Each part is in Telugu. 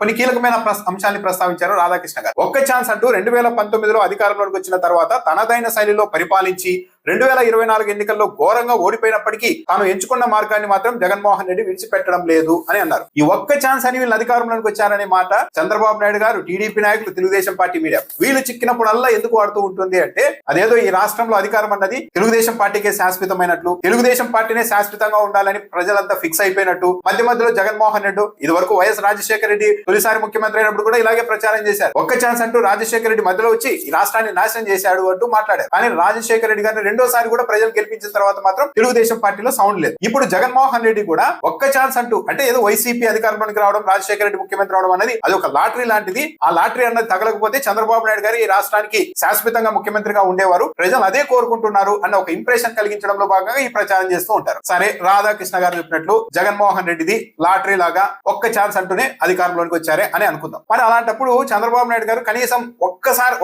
కొన్ని కీలకమైన అంశాన్ని ప్రస్తావించారు రాధాకృష్ణ గారు. ఒక్క ఛాన్స్ అంటూ 2019లో అధికారంలోకి వచ్చిన తర్వాత తనదైన శైలిలో పరిపాలించి 2024 ఎన్నికల్లో ఘోరంగా ఓడిపోయినప్పటికీ తాను ఎంచుకున్న మార్గాన్ని మాత్రం జగన్మోహన్ రెడ్డి విడిచిపెట్టడం లేదు అని అన్నారు. ఈ ఒక్క ఛాన్స్ అని వీళ్ళు అధికారంలోకి వచ్చారనే మాట చంద్రబాబు నాయుడు గారు, టీడీపీ నాయకులు, తెలుగుదేశం పార్టీ మీడియా వీళ్ళు చిక్కినప్పుడల్లా ఎందుకు వాడుతూ ఉంటుంది అంటే అదేదో ఈ రాష్ట్రంలో అధికారం అన్నది తెలుగుదేశం పార్టీకే శాశ్వతమైనట్లు, తెలుగుదేశం పార్టీనే శాశ్వతంగా ఉండాలని ప్రజలంతా ఫిక్స్ అయిపోయినట్టు. మధ్య మధ్యలో జగన్మోహన్ రెడ్డి ఇది వరకు వైఎస్ రాజశేఖర రెడ్డి తొలిసారి ముఖ్యమంత్రి అయినప్పుడు కూడా ఇలాగే ప్రచారం చేశారు. ఒక్క ఛాన్స్ అంటూ రాజశేఖర రెడ్డి మధ్యలో వచ్చి ఈ రాష్ట్రాన్ని నాశనం చేశాడు అంటూ మాట్లాడారు. కానీ రాజశేఖర రెడ్డి గారిని రెండోసారి కూడా ప్రజలు గెలిపించిన తర్వాత మాత్రం తెలుగుదేశం పార్టీలో సౌండ్ లేదు. ఇప్పుడు జగన్మోహన్ రెడ్డి కూడా ఒక్క ఛాన్స్ అంటూ అంటే ఏదో వైసీపీ అధికారంలోకి రావడం, రాజశేఖర రెడ్డి ముఖ్యమంత్రి అవడం అనేది అది ఒక లాటరీ లాంటిది. ఆ లాటరీ అన్నది తగలకపోతే చంద్రబాబు నాయుడు గారు ఈ రాష్ట్రానికి శాశ్వతంగా ముఖ్యమంత్రిగా ఉండేవారు, ప్రజలు అదే కోరుకుంటున్నారు అన్న ఒక ఇంప్రెషన్ కలిగించడంలో భాగంగా ఈ ప్రచారం చేస్తూ ఉంటారు. సరే, రాధాకృష్ణ గారు చెప్పినట్లు జగన్మోహన్ రెడ్డిది లాటరీ లాగా ఒక్క ఛాన్స్ అంటూనే అధికారంలోకి వచ్చారే అని అనుకుందాం. మరి అలాంటప్పుడు చంద్రబాబు నాయుడు గారు కనీసం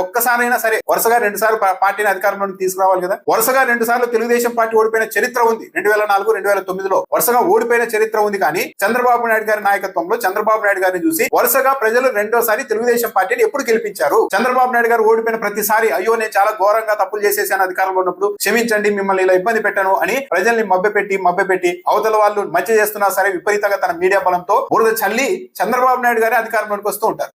ఒక్కసారైనా సరే వరుసగా 2 సార్లు పార్టీని అధికారంలోకి తీసుకురావాలి కదా. వరుసగా 2 సార్లు తెలుగుదేశం పార్టీ ఓడిపోయిన చరిత్ర ఉంది. 2004, 2009లో వరుసగా ఓడిపోయిన చరిత్ర ఉంది. కానీ చంద్రబాబు నాయుడు గారి నాయకత్వంలో చంద్రబాబు నాయుడు గారిని చూసి వరుసగా ప్రజలు రెండోసారి తెలుగుదేశం పార్టీని ఎప్పుడు గెలిపించారు? చంద్రబాబు నాయుడు గారు ఓడిపోయిన ప్రతిసారి అయ్యో నేను చాలా ఘోరంగా తప్పులు చేసేసాను అధికారంలో ఉన్నప్పుడు, క్షమించండి మిమ్మల్ని ఇలా ఇబ్బంది పెట్టాను అని ప్రజల్ని మభ్యపెట్టి అవతల వాళ్ళు మంచి చేస్తున్నా సరే విపరీతంగా తన మీడియా బలంతో బురద చల్లి చంద్రబాబు నాయుడు గారి అధికారంలోకి వస్తూ ఉంటారు.